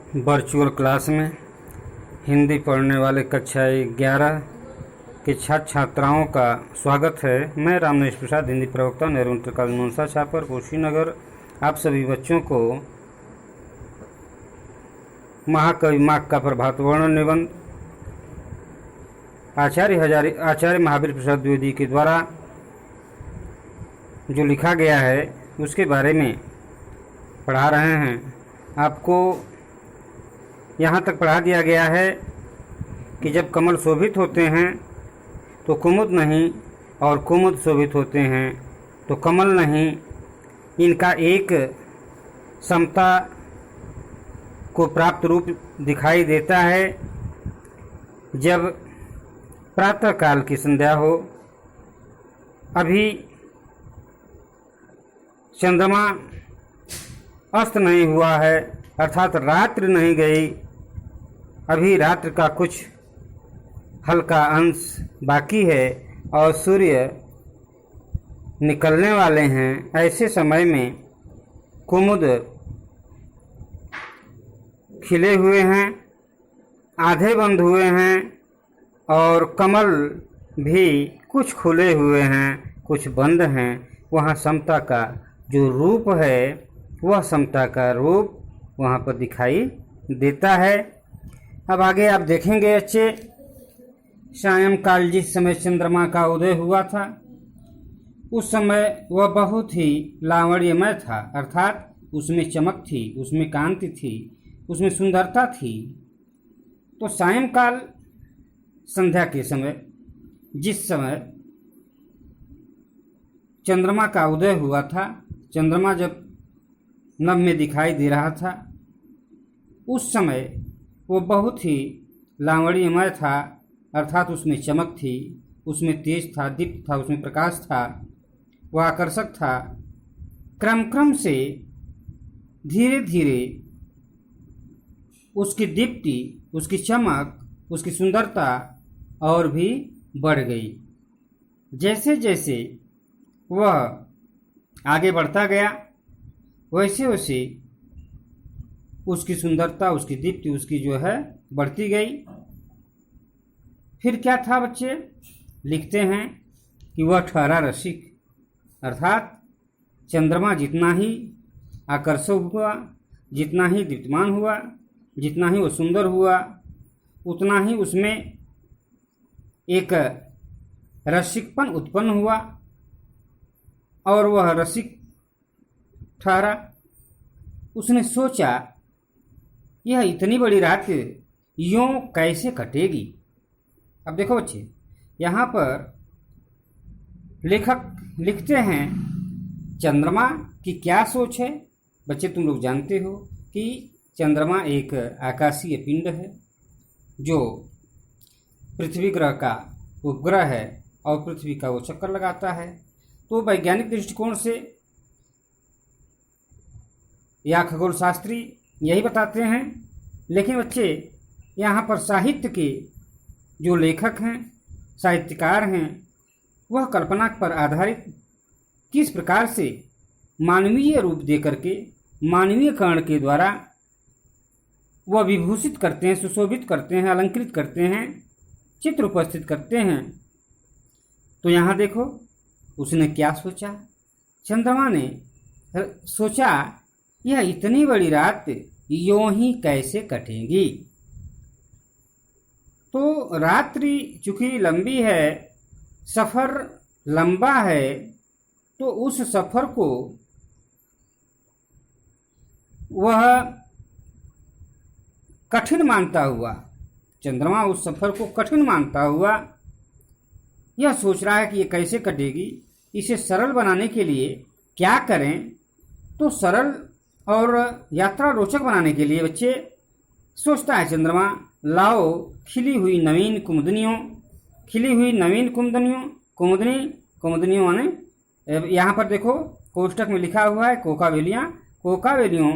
Virtual class में हिंदी पढ़ने वाले कक्षा 11 के छात्र छात्राओं का स्वागत है। मैं रामनेश प्रसाद, हिंदी प्रवक्ता, नेहरू इंटर कॉलेज मनसा छापर, कुशीनगर, आप सभी बच्चों को महाकवि माघ का प्रभात वर्णन निबंध आचार्य महावीर प्रसाद द्विवेदी के द्वारा जो लिखा गया है उसके बारे में पढ़ा रहे हैं। आपको यहाँ तक पढ़ा दिया गया है कि जब कमल शोभित होते हैं तो कुमुद नहीं, और कुमुद शोभित होते हैं तो कमल नहीं। इनका एक समता को प्राप्त रूप दिखाई देता है जब प्रातःकाल की संध्या हो। अभी चंद्रमा अस्त नहीं हुआ है, अर्थात रात्रि नहीं गई, अभी रात्रि का कुछ हल्का अंश बाकी है और सूर्य निकलने वाले हैं। ऐसे समय में कुमुद खिले हुए हैं, आधे बंद हुए हैं, और कमल भी कुछ खुले हुए हैं, कुछ बंद हैं। वहाँ समता का जो रूप है, वह समता का रूप वहाँ पर दिखाई देता है। अब आगे आप देखेंगे बच्चे, सायंकाल जिस समय चंद्रमा का उदय हुआ था उस समय वह बहुत ही लावण्यमय था, अर्थात उसमें चमक थी, उसमें कांति थी, उसमें सुंदरता थी। तो सायंकाल संध्या के समय जिस समय चंद्रमा का उदय हुआ था, चंद्रमा जब नभ में दिखाई दे रहा था, उस समय वो बहुत ही लावण्यमय था, अर्थात उसमें चमक थी, उसमें तेज था, दीप्त था, उसमें प्रकाश था, वह आकर्षक था। क्रम क्रम से धीरे धीरे उसकी दीप्ति, उसकी चमक, उसकी सुंदरता और भी बढ़ गई। जैसे जैसे वह आगे बढ़ता गया वैसे वैसे उसकी सुंदरता, उसकी दीप्ति, उसकी जो है बढ़ती गई। फिर क्या था बच्चे, लिखते हैं कि वह ठहरा रसिक, अर्थात चंद्रमा जितना ही आकर्षक हुआ, जितना ही दीप्तमान हुआ, जितना ही वह सुंदर हुआ, उतना ही उसमें एक रसिकपन उत्पन्न हुआ और वह रसिक ठहरा। उसने सोचा यह इतनी बड़ी रात यूं कैसे कटेगी। अब देखो बच्चे, यहाँ पर लेखक लिखते हैं चंद्रमा की क्या सोच है। बच्चे तुम लोग जानते हो कि चंद्रमा एक आकाशीय पिंड है जो पृथ्वी ग्रह का उपग्रह है और पृथ्वी का वो चक्कर लगाता है। तो वैज्ञानिक दृष्टिकोण से या खगोल शास्त्री यही बताते हैं, लेकिन बच्चे यहाँ पर साहित्य के जो लेखक हैं, साहित्यकार हैं, वह कल्पना पर आधारित किस प्रकार से मानवीय रूप दे करके, मानवीय कर्ण के द्वारा वह विभूषित करते हैं, सुशोभित करते हैं, अलंकृत करते हैं, चित्र उपस्थित करते हैं। तो यहाँ देखो उसने क्या सोचा। चंद्रमा ने सोचा यह इतनी बड़ी रात यूं ही कैसे कटेगी। तो रात्रि चूंकि लंबी है, सफ़र लंबा है, तो उस सफ़र को वह कठिन मानता हुआ, चंद्रमा उस सफ़र को कठिन मानता हुआ यह सोच रहा है कि ये कैसे कटेगी। इसे सरल बनाने के लिए क्या करें। तो सरल और यात्रा रोचक बनाने के लिए बच्चे सोचता है चंद्रमा, लाओ खिली हुई नवीन कुमुदनियों, खिली हुई नवीन कुमुदनियों माने यहाँ पर देखो कोष्टक में लिखा हुआ है कोकावेलियों।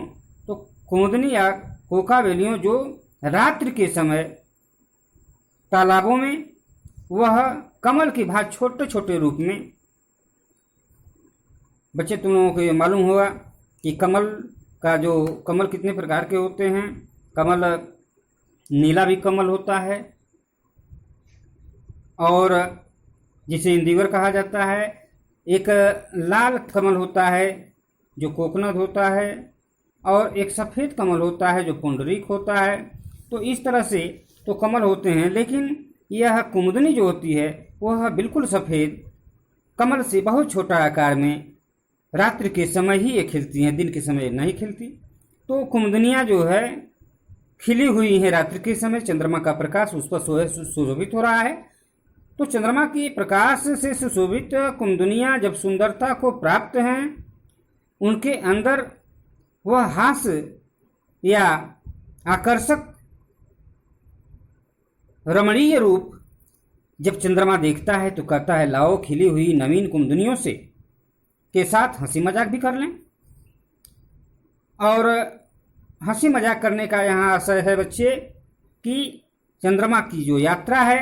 तो कुमुदनी या कोकावेलियों जो रात्रि के समय तालाबों में वह कमल की भांति छोटे छोटे रूप में। बच्चे तुम लोगों को ये मालूम होगा कि कमल का जो कमल कितने प्रकार के होते हैं। कमल नीला भी कमल होता है, और जिसे इंदिवर कहा जाता है। एक लाल कमल होता है जो कोकनद होता है, और एक सफ़ेद कमल होता है जो पुंडरीक होता है। तो इस तरह से तो कमल होते हैं, लेकिन यह कुमुदनी जो होती है वह बिल्कुल सफ़ेद कमल से बहुत छोटा आकार में रात्रि के समय ही ये खिलती हैं, दिन के समय नहीं खिलती। तो कुमुदनियाँ जो है खिली हुई हैं रात्रि के समय, चंद्रमा का प्रकाश उस पर सुशोभित हो रहा है। तो चंद्रमा के प्रकाश से सुशोभित कुमुदनियाँ जब सुंदरता को प्राप्त हैं, उनके अंदर वह हास्य या आकर्षक रमणीय रूप जब चंद्रमा देखता है तो कहता है लाओ खिली हुई नवीन कुमुदनियों से के साथ हंसी मजाक भी कर लें। और हंसी मजाक करने का यहाँ आशय है बच्चे कि चंद्रमा की जो यात्रा है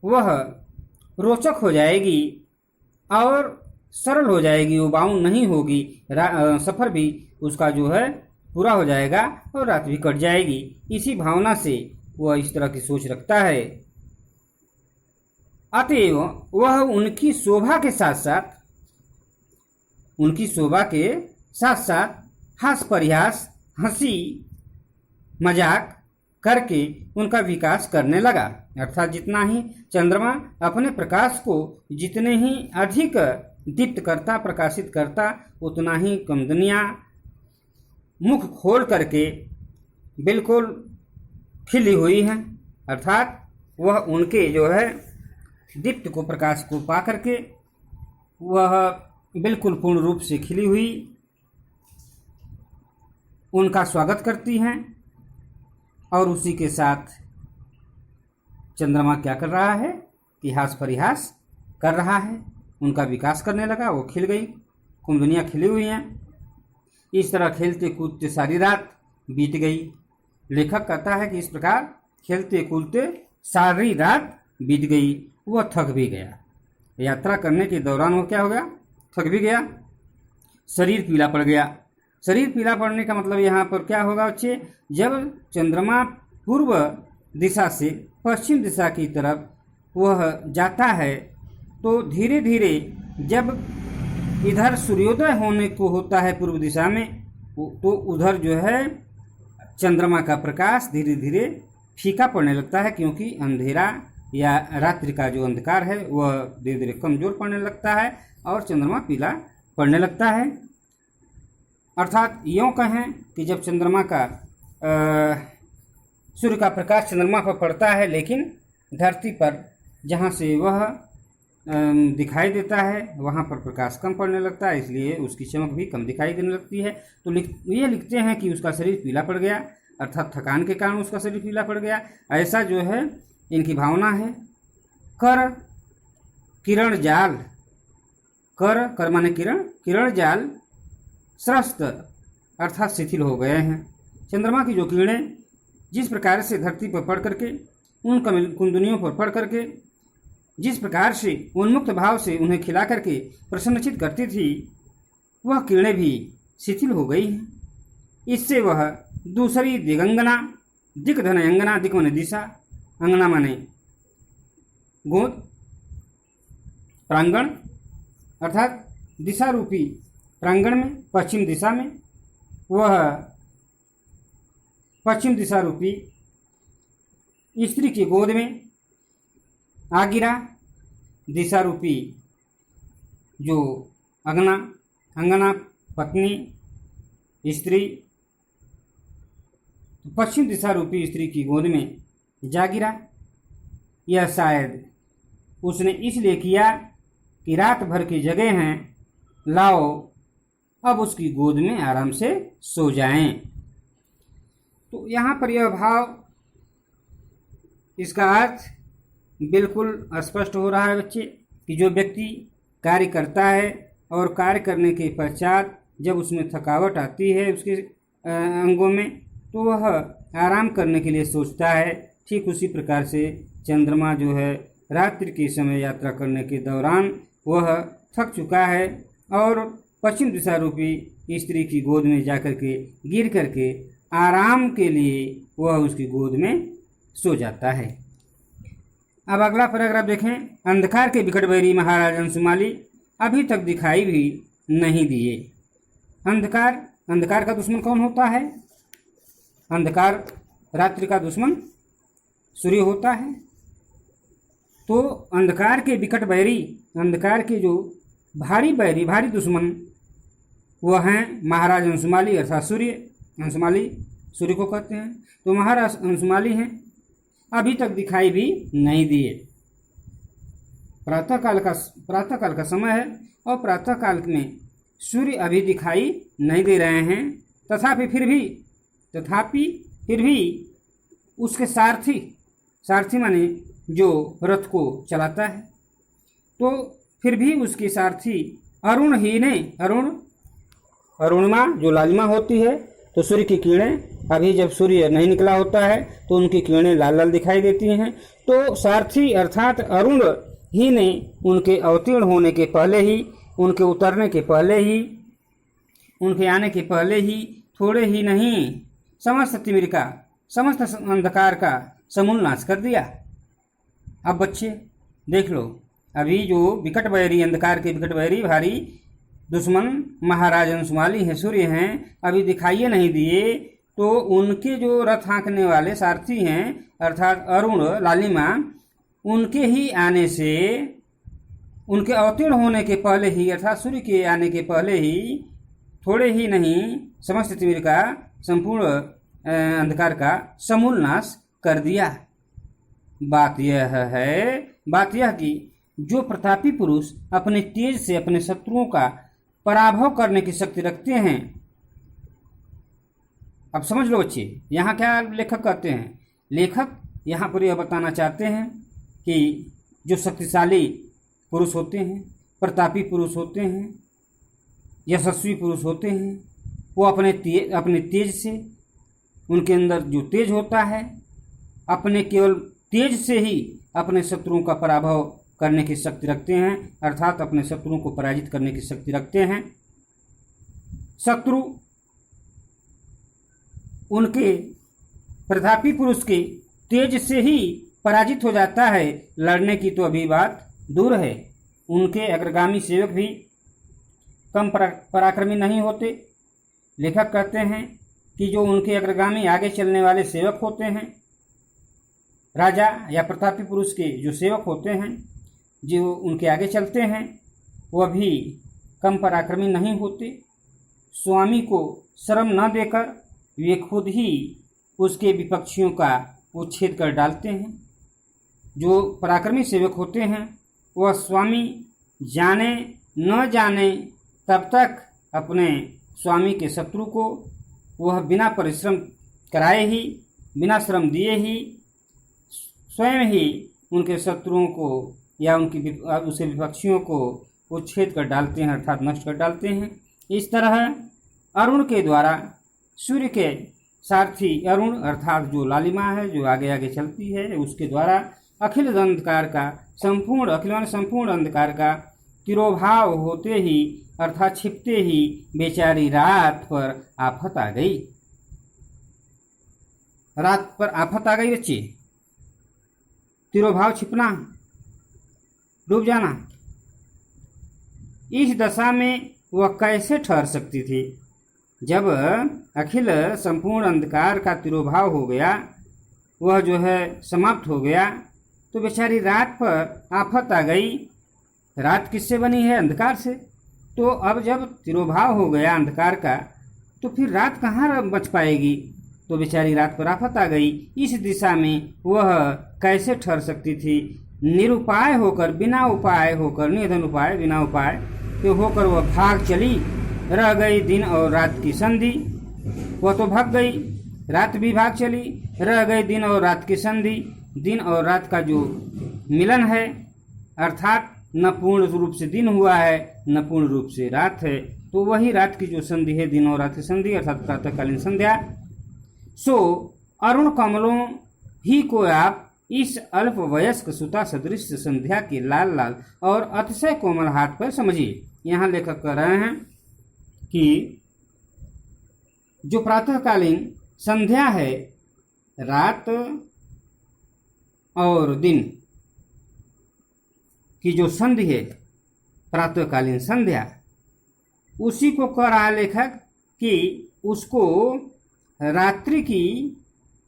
वह रोचक हो जाएगी और सरल हो जाएगी, वो बाउंड नहीं होगी। सफ़र भी उसका जो है पूरा हो जाएगा और रात भी कट जाएगी। इसी भावना से वह इस तरह की सोच रखता है। अतएव वह उनकी शोभा के साथ साथ हास परिहास हंसी मजाक करके उनका विकास करने लगा। अर्थात जितना ही चंद्रमा अपने प्रकाश को जितने ही अधिक दीप्त करता, प्रकाशित करता, उतना ही कुमुदनियाँ मुख खोल करके बिल्कुल खिली हुई हैं। अर्थात वह उनके जो है दीप्त को, प्रकाश को पा करके वह बिल्कुल पूर्ण रूप से खिली हुई उनका स्वागत करती हैं। और उसी के साथ चंद्रमा क्या कर रहा है कि हास परिहास कर रहा है, उनका विकास करने लगा। वो खिल गई, कुमुदनियाँ खिली हुई हैं। इस तरह खेलते कूदते सारी रात बीत गई। लेखक कहता है कि इस प्रकार खेलते कूदते सारी रात बीत गई। वह थक भी गया, यात्रा करने के दौरान वो क्या हो गया, थक भी गया, शरीर पीला पड़ गया। शरीर पीला पड़ने का मतलब यहाँ पर क्या होगा बच्चे, जब चंद्रमा पूर्व दिशा से पश्चिम दिशा की तरफ वह जाता है तो धीरे धीरे जब इधर सूर्योदय होने को होता है पूर्व दिशा में, तो उधर जो है चंद्रमा का प्रकाश धीरे धीरे फीका पड़ने लगता है, क्योंकि अंधेरा या रात्रि का जो अंधकार है वह धीरे धीरे कमजोर पड़ने लगता है और चंद्रमा पीला पड़ने लगता है। अर्थात यूँ कहें कि जब चंद्रमा का सूर्य का प्रकाश चंद्रमा पर पड़ता है, लेकिन धरती पर जहाँ से वह दिखाई देता है वहाँ पर प्रकाश कम पड़ने लगता है, इसलिए उसकी चमक भी कम दिखाई देने लगती है। तो ये लिखते हैं कि उसका शरीर पीला पड़ गया, अर्थात थकान के कारण उसका शरीर पीला पड़ गया। ऐसा जो है इनकी भावना है। कर किरण जाल, कर माने किरण, किरण जाल स्रस्त अर्थात शिथिल हो गए हैं। चंद्रमा की जो किरणें जिस प्रकार से धरती पर पड़ करके उन कुमुदनियों पर पड़ करके जिस प्रकार से उन्मुक्त भाव से उन्हें खिला करके प्रसन्नचित करती थी, वह किरणें भी शिथिल हो गई हैं। इससे वह दूसरी दिगंगना, दिक धन अंगना, दिक माने दिशा, अंगना माने गोद, प्रांगण, अर्थात दिशा रूपी प्रांगण में पश्चिम दिशा में वह पश्चिम दिशा रूपी स्त्री की गोद में आ गिरा। दिशा रूपी जो अंगना पत्नी स्त्री पश्चिम दिशा रूपी स्त्री की गोद में जा गिरा। यह शायद उसने इसलिए किया कि रात भर की जगह हैं, लाओ अब उसकी गोद में आराम से सो जाएं। तो यहाँ पर यह भाव, इसका अर्थ बिल्कुल स्पष्ट हो रहा है बच्चे कि जो व्यक्ति कार्य करता है और कार्य करने के पश्चात जब उसमें थकावट आती है उसके अंगों में, तो वह आराम करने के लिए सोचता है। ठीक उसी प्रकार से चंद्रमा जो है रात्रि के समय यात्रा करने के दौरान वह थक चुका है और पश्चिम दिशा रूपी स्त्री की गोद में जाकर के गिर करके आराम के लिए वह उसकी गोद में सो जाता है। अब अगला पैराग्राफ देखें। अंधकार के विकट बैरी महाराज अंशुमाली अभी तक दिखाई भी नहीं दिए। अंधकार का दुश्मन कौन होता है? अंधकार रात्रि का दुश्मन सूर्य होता है। तो अंधकार के विकट बैरी, अंधकार के जो भारी बैरी, भारी दुश्मन, वह हैं महाराज अंशुमाली अर्थात सूर्य। अंशुमाली सूर्य को कहते हैं। तो महाराज अंशुमाली हैं, अभी तक दिखाई भी नहीं दिए। प्रातःकाल का समय है और प्रातःकाल में सूर्य अभी दिखाई नहीं दे रहे हैं। तथापि फिर भी उसके सारथी माने जो रथ को चलाता है, तो फिर भी उसके सारथी अरुणिमा जो लालिमा होती है, तो सूर्य की किरणें, अभी जब सूर्य नहीं निकला होता है तो उनकी किरणें लाल लाल दिखाई देती हैं। तो सारथी अर्थात अरुण ही ने उनके अवतीर्ण होने के पहले ही, उनके उतरने के पहले ही, उनके आने के पहले ही, थोड़े ही नहीं समस्त तिमिर का, समस्त अंधकार का समूल नाश कर दिया। अब बच्चे देख लो, अभी जो विकट बैरी, अंधकार के विकट बैरी भारी दुश्मन महाराज अंशुमाली हैं, सूर्य हैं, अभी दिखाई नहीं दिए। तो उनके जो रथ हाँकने वाले सारथी हैं अर्थात अरुण, लालिमा, उनके ही आने से, उनके अवतीर्ण होने के पहले ही अर्थात सूर्य के आने के पहले ही, थोड़े ही नहीं समस्त तिमिर का, संपूर्ण अंधकार का समूल नाश कर दिया। बात यह कि जो प्रतापी पुरुष अपने तेज से अपने शत्रुओं का पराभव करने की शक्ति रखते हैं। अब समझ लो बच्चे, यहाँ क्या लेखक कहते हैं? लेखक यहाँ पर यह बताना चाहते हैं कि जो शक्तिशाली पुरुष होते हैं, प्रतापी पुरुष होते हैं, यशस्वी पुरुष होते हैं, वो अपने तेज से, उनके अंदर जो तेज होता है, अपने केवल तेज से ही अपने शत्रुओं का पराभव करने की शक्ति रखते हैं, अर्थात अपने शत्रुओं को पराजित करने की शक्ति रखते हैं। शत्रु उनके प्रतापी पुरुष के तेज से ही पराजित हो जाता है। लड़ने की तो अभी बात दूर है। उनके अग्रगामी सेवक भी कम पराक्रमी नहीं होते। लेखक कहते हैं कि जो उनके अग्रगामी आगे चलने वाले सेवक होते हैं, राजा या प्रतापी पुरुष के जो सेवक होते हैं, जो उनके आगे चलते हैं, वह भी कम पराक्रमी नहीं होते। स्वामी को शर्म न देकर वे खुद ही उसके विपक्षियों का उच्छेद कर डालते हैं। जो पराक्रमी सेवक होते हैं वह स्वामी जाने न जाने तब तक अपने स्वामी के शत्रु को वह बिना परिश्रम कराए ही, बिना श्रम दिए ही, स्वयं ही उनके शत्रुओं को या उसके विपक्षियों को उच्छेद कर डालते हैं, अर्थात नष्ट कर डालते हैं। इस तरह अरुण के द्वारा सूर्य के सारथी अरुण अर्थात जो लालिमा है, जो आगे आगे चलती है, उसके द्वारा अखिल अंधकार का संपूर्ण अंधकार का तिरोभाव होते ही अर्थात छिपते ही बेचारी रात पर आफत आ गई। रात पर आफत आ गई बच्चे। तिरोभाव छिपना, डूब जाना। इस दशा में वह कैसे ठहर सकती थी? जब अखिल संपूर्ण अंधकार का तिरोभाव हो गया, वह जो है समाप्त हो गया, तो बेचारी रात पर आफत आ गई। रात किससे बनी है? अंधकार से। तो अब जब तिरोभाव हो गया अंधकार का, तो फिर रात कहाँ बच पाएगी? तो बेचारी रात पर आफत आ गई। इस दिशा में वह कैसे ठहर सकती थी? निरुपाय होकर, बिना उपाय होकर, निधन उपाय बिना उपाय तो होकर वह भाग चली। रह गई दिन और रात की संधि। वह तो भाग गई, रात भी भाग चली, रह गई दिन और रात की संधि। दिन और रात का जो मिलन है, अर्थात न पूर्ण रूप से दिन हुआ है न पूर्ण रूप से रात है, तो वही रात की जो संधि है, दिन और रात की संधि अर्थात प्रातःकालीन संध्या। सो अरुण कमलों ही को आप इस अल्प वयस्क सुता सदृश संध्या के लाल लाल और अतिशय कोमल हाथ पर समझिए। यहाँ लेखक कह रहे हैं कि जो प्रातःकालीन संध्या है, रात और दिन की जो संधि है, प्रातःकालीन संध्या, उसी को कह रहा लेखक कि उसको रात्रि की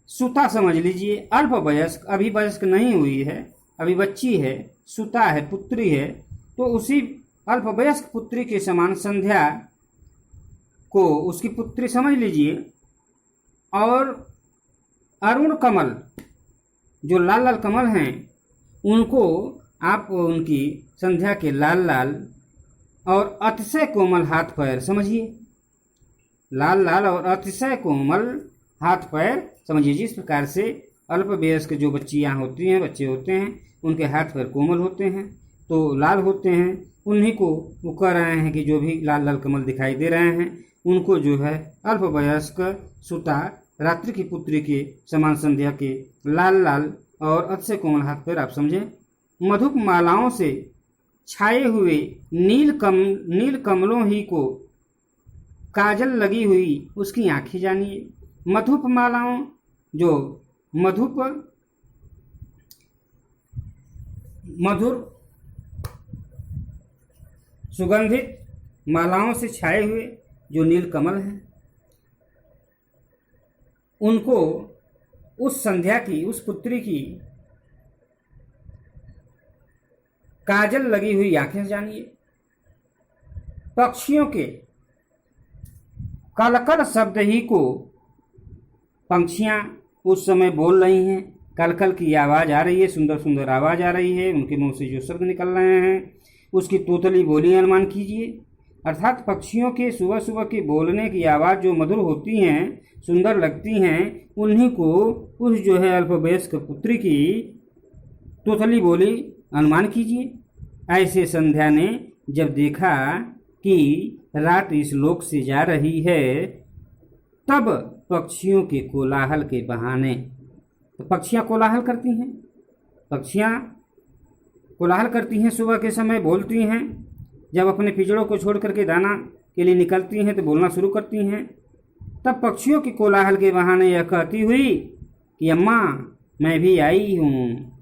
सुता समझ लीजिए। अल्प वयस्क, अभी वयस्क नहीं हुई है, अभी बच्ची है, सुता है, पुत्री है, तो उसी अल्प वयस्क पुत्री के समान संध्या को उसकी पुत्री समझ लीजिए। और अरुण कमल, जो लाल लाल कमल हैं, उनको आप उनकी संध्या के लाल लाल और अतिशय कोमल हाथ पैर समझिए। लाल लाल और अतिशय कोमल हाथ पैर समझिए। जिस प्रकार से अल्प वयस्क जो बच्चियाँ होती हैं, बच्चे होते हैं, उनके हाथ पैर कोमल होते हैं, तो लाल होते हैं, उन्हीं को वो कह रहे हैं कि जो भी लाल लाल कमल दिखाई दे रहे हैं, उनको जो है अल्प वयस्क सुता रात्रि की पुत्री के समान संध्या के लाल लाल और अतिशय कोमल हाथ पैर आप समझें। मधुप मालाओं से छाए हुए नील कमलों ही को काजल लगी हुई उसकी आंखें जानिए। मधुप मालाओं, जो मधुर सुगंधित मालाओं से छाए हुए जो नील कमल हैं, उनको उस संध्या की, उस पुत्री की काजल लगी हुई आंखें जानिए। पक्षियों के कलकल शब्द ही को पंछियां उस समय बोल रही हैं, कलकल की आवाज़ आ रही है, सुंदर सुंदर आवाज़ आ रही है, उनके मुंह से जो शब्द निकल रहे हैं उसकी तोतली बोली अनुमान कीजिए। अर्थात पक्षियों के सुबह सुबह की बोलने की आवाज़ जो मधुर होती हैं, सुंदर लगती हैं, उन्हीं को उस जो है अल्पवयस्क पुत्री की तोतली बोली अनुमान कीजिए। ऐसे संध्या ने जब देखा कि रात इस लोक से जा रही है, तब पक्षियों के कोलाहल के बहाने, तो पक्षियाँ कोलाहल करती हैं, पक्षियाँ कोलाहल करती हैं, सुबह के समय बोलती हैं। जब अपने पिंजड़ों को छोड़ करके दाना के लिए निकलती हैं तो बोलना शुरू करती हैं। तब पक्षियों के कोलाहल के बहाने यह कहती हुई कि अम्मा मैं भी आई हूँ,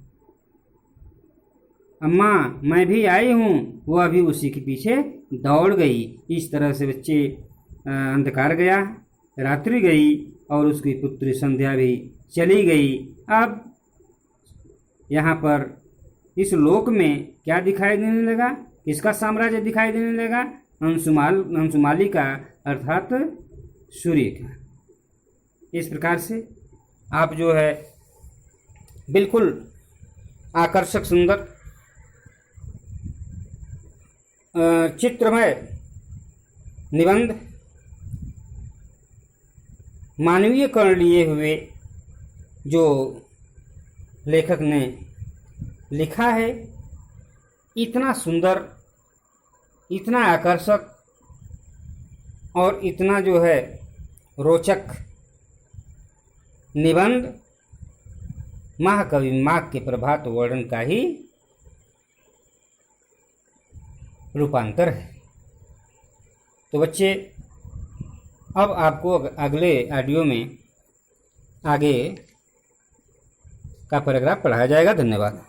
अम्मा मैं भी आई हूँ, वह भी उसी के पीछे दौड़ गई। इस तरह से बच्चे अंधकार गया, रात्रि गई और उसकी पुत्री संध्या भी चली गई। अब यहाँ पर इस लोक में क्या दिखाई देने लगा? किसका साम्राज्य दिखाई देने लगा? अंशुमाली का, अर्थात सूर्य का। इस प्रकार से आप जो है बिल्कुल आकर्षक, सुंदर, चित्रमय निबंध मानवीय कर्ण लिए हुए जो लेखक ने लिखा है, इतना सुंदर, इतना आकर्षक और इतना जो है रोचक निबंध महाकवि माघ के प्रभात वर्णन का ही रूपांतर है। तो बच्चे, अब आपको अगले ऑडियो में आगे का पैराग्राफ पढ़ाया जाएगा। धन्यवाद।